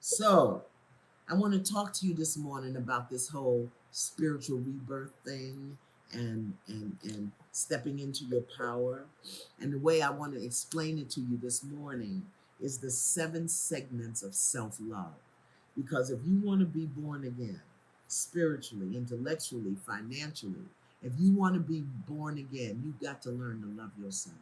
So, I want to talk to you this morning about this whole spiritual rebirth thing and stepping into your power. And the way I want to explain it to you this morning is the 7 segments of self-love. Because if you want to be born again, spiritually, intellectually, financially, if you want to be born again, you've got to learn to love yourself.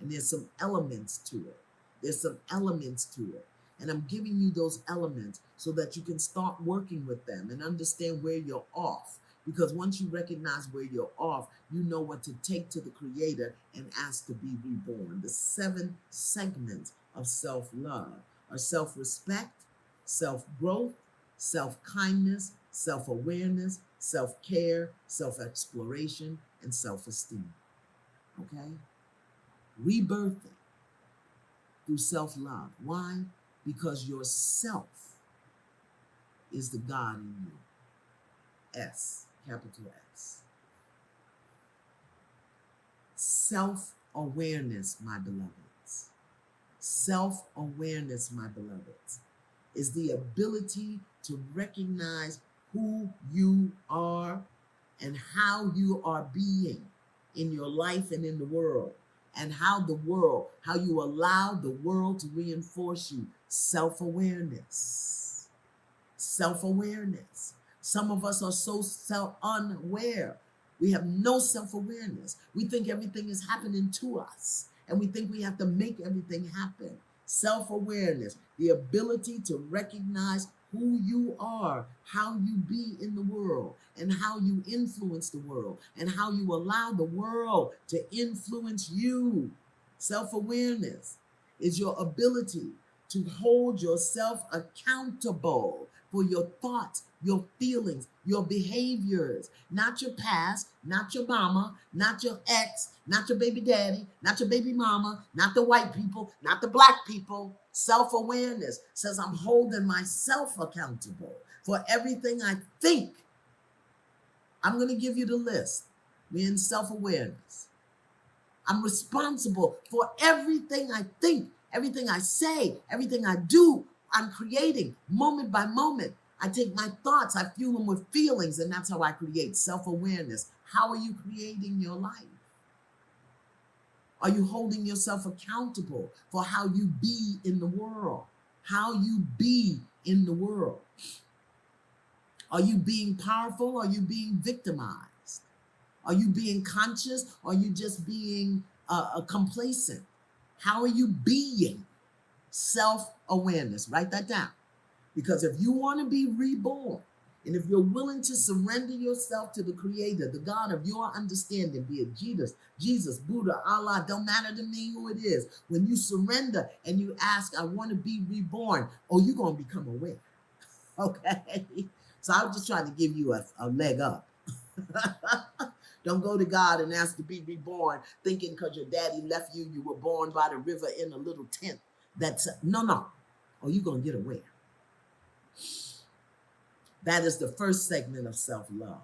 And there's some elements to it. There's some elements to it. And I'm giving you those elements so that you can start working with them and understand where you're off. Because once you recognize where you're off, you know what to take to the Creator and ask to be reborn. The 7 segments of self-love are self-respect, self-growth, self-kindness, self-awareness, self-care, self-exploration, and self-esteem. Okay? Rebirthing through self-love. Why? Because yourself is the God in you. S, capital S. Self-awareness, my beloveds. Self-awareness, my beloveds, is the ability to recognize who you are and how you are being in your life and in the world, and how you allow the world to reinforce you. Self-awareness. Self-awareness. Some of us are so unaware. We have no self-awareness. We think everything is happening to us, and we think we have to make everything happen. Self-awareness, the ability to recognize who you are, how you be in the world, and how you influence the world, and how you allow the world to influence you. Self-awareness is your ability to hold yourself accountable for your thoughts, your feelings, your behaviors, not your past, not your mama, not your ex, not your baby daddy, not your baby mama, not the white people, not the black people. Self-awareness says I'm holding myself accountable for everything I think. I'm going to give you the list. We're in self-awareness. I'm responsible for everything I think, everything I say, everything I do. I'm creating moment by moment. I take my thoughts, I fuel them with feelings, and that's how I create self-awareness. How are you creating your life? Are you holding yourself accountable for how you be in the world? How you be in the world? Are you being powerful? Or are you being victimized? Are you being conscious? Or are you just being complacent? How are you being? Self-awareness. Write that down. Because if you want to be reborn, and if you're willing to surrender yourself to the Creator, the God of your understanding, be it Jesus, Buddha, Allah, don't matter to me who it is. When you surrender and you ask, I want to be reborn, you're going to become aware. Okay? So I was just trying to give you a leg up. Don't go to God and ask to be reborn, thinking because your daddy left you, you were born by the river in a little tent. No. You're going to get aware. That is the first segment of self-love.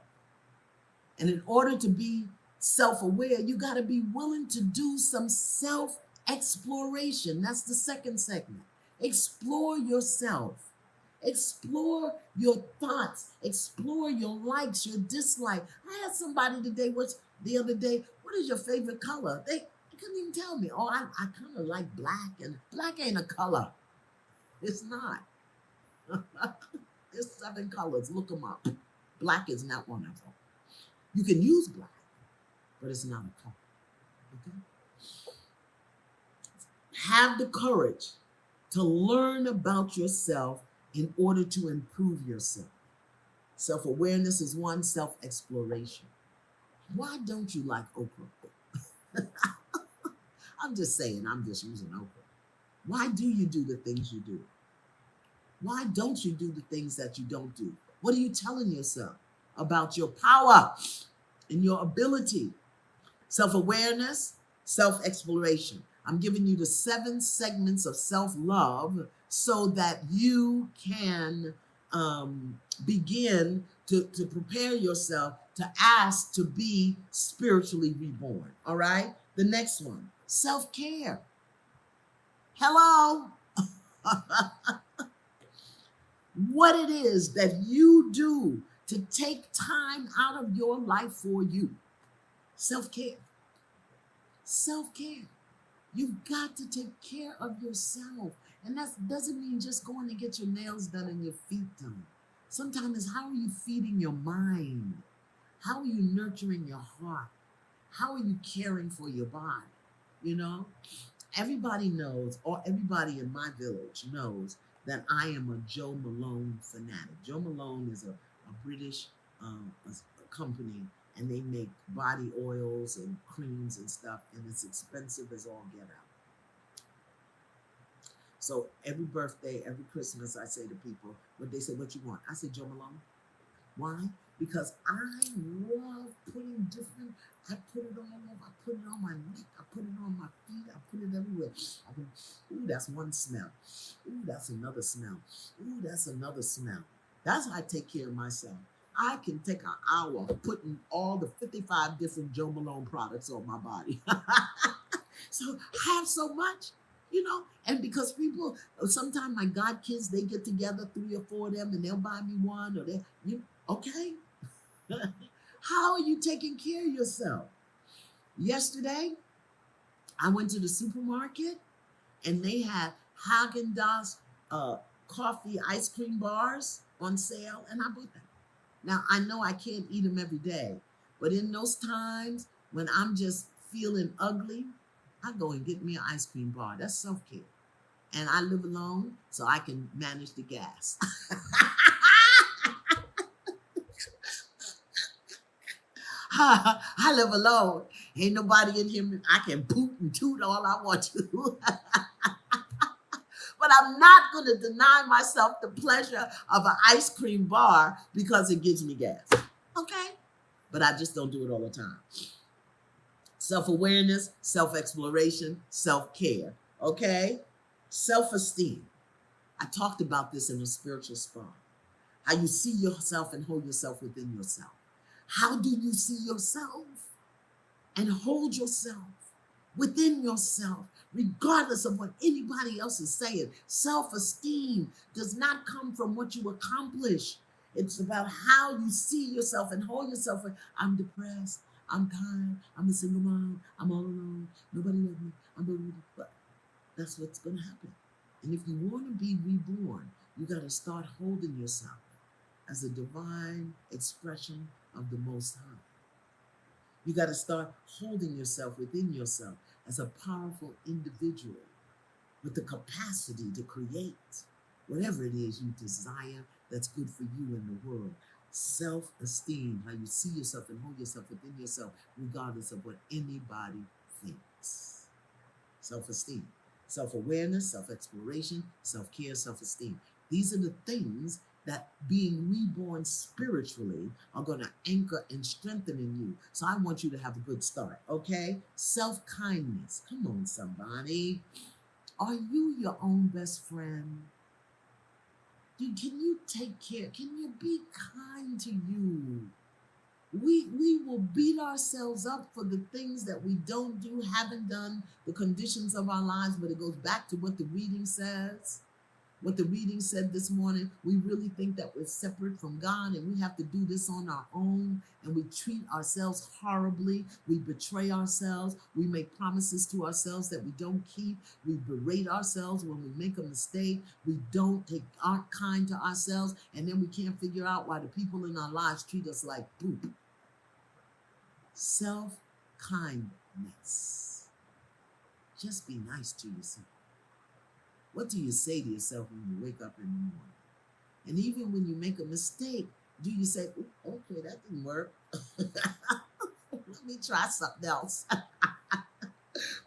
And in order to be self-aware, you got to be willing to do some self-exploration. That's the second segment. Explore yourself. Explore your thoughts. Explore your likes, your dislikes. I had somebody the other day, what is your favorite color? They couldn't even tell me. I kind of like black, and black ain't a color. It's not. There's 7 colors. Look them up. Black is not one of them. You can use black, but it's not a color. Okay? Have the courage to learn about yourself in order to improve yourself. Self-awareness is one, self-exploration. Why don't you like okra? I'm just saying, I'm just using okra. Why do you do the things you do? Why don't you do the things that you don't do? What are you telling yourself about your power and your ability? Self-awareness, self-exploration. I'm giving you the 7 segments of self-love so that you can begin to prepare yourself to ask to be spiritually reborn. All right? The next one, self-care. Hello? what it is that you do to take time out of your life for you. Self-care. Self-care. You've got to take care of yourself. And that doesn't mean just going to get your nails done and your feet done. Sometimes it's how are you feeding your mind? How are you nurturing your heart? How are you caring for your body? You know, everybody knows, or everybody in my village knows, that I am a Joe Malone fanatic. Joe Malone is a British a company, and they make body oils and creams and stuff, and it's expensive as all get out. So every birthday, every Christmas, I say to people, when they say, what you want? I say, Joe Malone. Why? Because I love putting different, I put it all over, I put it on my neck, I put it on my feet, I put it everywhere. Ooh, that's one smell. Ooh, that's another smell. Ooh, that's another smell. That's how I take care of myself. I can take an hour putting all the 55 different Joe Malone products on my body. So I have so much, you know, and because people, sometimes my god kids, they get together, 3 or 4 of them, and they'll buy me one, or okay. How are you taking care of yourself? Yesterday, I went to the supermarket, and they had Haagen-Dazs coffee ice cream bars on sale, and I bought them. Now, I know I can't eat them every day, but in those times when I'm just feeling ugly, I go and get me an ice cream bar. That's self-care. And I live alone, so I can manage the gas. I live alone. Ain't nobody in here. I can poot and toot all I want to. But I'm not going to deny myself the pleasure of an ice cream bar because it gives me gas. Okay? But I just don't do it all the time. Self-awareness, self-exploration, self-care. Okay? Self-esteem. I talked about this in a spiritual spa. How you see yourself and hold yourself within yourself. How do you see yourself and hold yourself within yourself, regardless of what anybody else is saying? Self-esteem does not come from what you accomplish. It's about how you see yourself and hold yourself. I'm depressed. I'm tired. I'm a single mom. I'm all alone. Nobody loves me. But that's what's going to happen. And if you want to be reborn, you got to start holding yourself as a divine expression of the Most High. You got to start holding yourself within yourself as a powerful individual with the capacity to create whatever it is you desire that's good for you in the world. Self-esteem, how you see yourself and hold yourself within yourself, regardless of what anybody thinks. Self-esteem, self-awareness, self-exploration, self-care, self-esteem. These are the things that being reborn spiritually are going to anchor and strengthen in you. So I want you to have a good start, okay? Self-kindness. Come on, somebody. Are you your own best friend? Can you take care? Can you be kind to you? We will beat ourselves up for the things that we don't do, haven't done, the conditions of our lives, but it goes back to what the reading says. What the reading said this morning, we really think that we're separate from God and we have to do this on our own, and we treat ourselves horribly. We betray ourselves. We make promises to ourselves that we don't keep. We berate ourselves when we make a mistake. We aren't kind to ourselves, and then we can't figure out why the people in our lives treat us like poop. Self-kindness. Just be nice to yourself. What do you say to yourself when you wake up in the morning? And even when you make a mistake, do you say, okay, that didn't work. Let me try something else.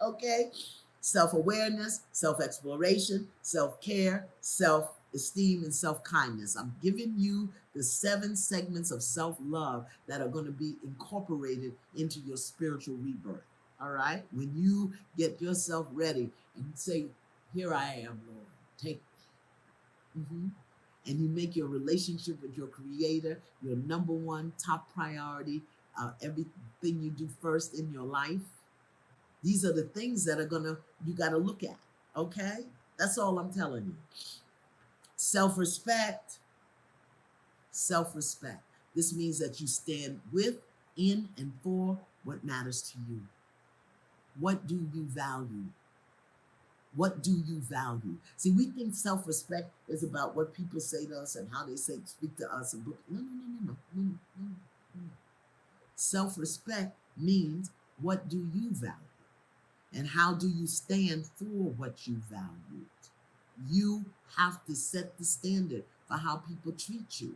Okay? Self-awareness, self-exploration, self-care, self-esteem, and self-kindness. I'm giving you the 7 segments of self-love that are going to be incorporated into your spiritual rebirth. All right? When you get yourself ready and say, here I am, Lord, take me. And you make your relationship with your Creator your number one top priority, everything you do first in your life. These are the things that you got to look at, okay? That's all I'm telling you. Self-respect. Self-respect. This means that you stand with, in, and for what matters to you. What do you value? What do you value? See, we think self-respect is about what people say to us and how they speak to us. And no. Self-respect means what do you value? And how do you stand for what you value? You have to set the standard for how people treat you,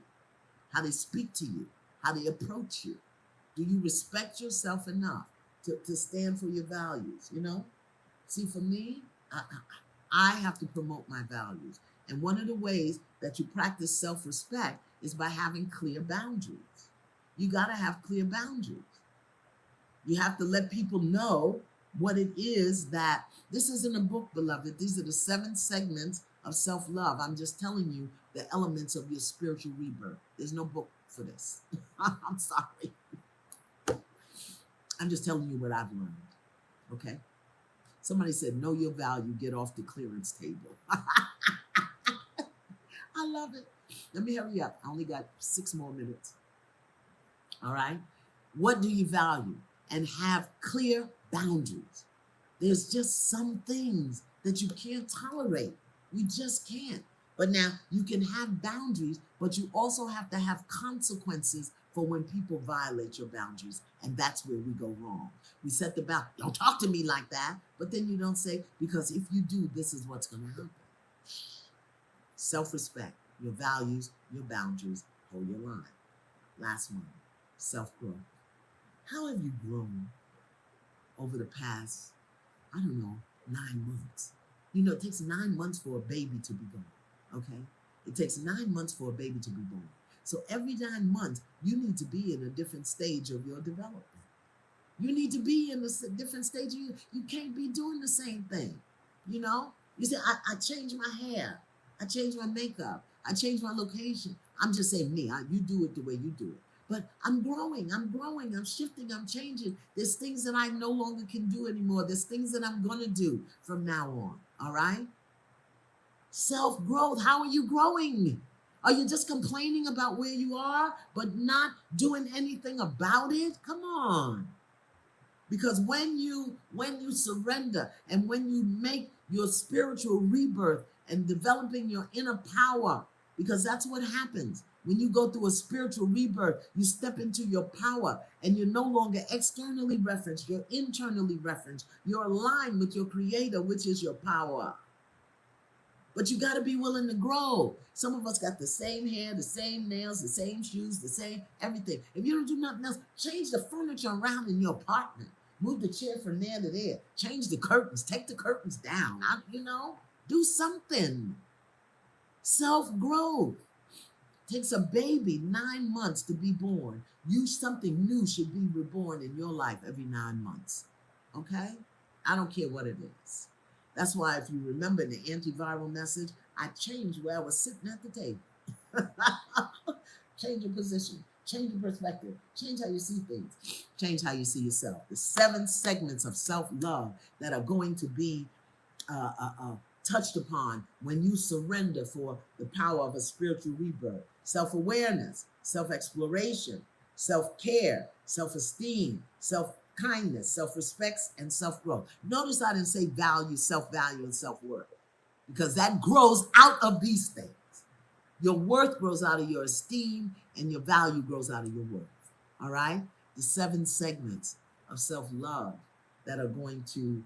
how they speak to you, how they approach you. Do you respect yourself enough to stand for your values, you know? See, for me, I have to promote my values. And one of the ways that you practice self-respect is by having clear boundaries. You got to have clear boundaries. You have to let people know what it is that, this isn't a book, beloved. These are the 7 segments of self-love. I'm just telling you the elements of your spiritual rebirth. There's no book for this. I'm sorry. I'm just telling you what I've learned. Okay? Somebody said, know your value, get off the clearance table. I love it. Let me hurry up. I only got 6 more minutes. All right? What do you value? And have clear boundaries. There's just some things that you can't tolerate. You just can't. But now you can have boundaries, but you also have to have consequences for when people violate your boundaries. And that's where we go wrong. We set the boundary. Don't talk to me like that. But then you don't say, because if you do, this is what's going to happen. Self-respect, your values, your boundaries, hold your line. Last one, self-growth. How have you grown over the past, 9 months? You know, it takes 9 months for a baby to be born, okay? It takes 9 months for a baby to be born. So every 9 months, you need to be in a different stage of your development. You need to be in a different stage. You can't be doing the same thing, you know? You say, I changed my hair. I changed my makeup. I changed my location. I'm just saying me. You do it the way you do it. But I'm growing, I'm shifting, I'm changing. There's things that I no longer can do anymore. There's things that I'm going to do from now on, all right? Self-growth, how are you growing? Are you just complaining about where you are, but not doing anything about it? Come on. Because when you surrender and when you make your spiritual rebirth and developing your inner power, because that's what happens. When you go through a spiritual rebirth, you step into your power and you're no longer externally referenced, you're internally referenced. You're aligned with your creator, which is your power. But you got to be willing to grow. Some of us got the same hair, the same nails, the same shoes, the same everything. If you don't do nothing else, change the furniture around in your apartment. Move the chair from there to there. Change the curtains. Take the curtains down. Do something. Self-growth. Takes a baby 9 months to be born. Something new should be reborn in your life every 9 months. Okay? I don't care what it is. That's why if you remember the antiviral message, I changed where I was sitting at the table. Change your position. Change your perspective. Change how you see things. Change how you see yourself. The 7 segments of self-love that are going to be touched upon when you surrender for the power of a spiritual rebirth. Self-awareness, self-exploration, self-care, self-esteem, self-kindness, self-respect, and self-growth. Notice I didn't say value, self-value, and self-worth, because that grows out of these things. Your worth grows out of your esteem, and your value grows out of your worth. All right? The 7 segments of self-love that are going to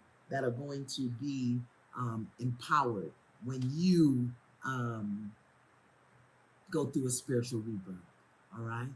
be empowered when you go through a spiritual rebirth. All right?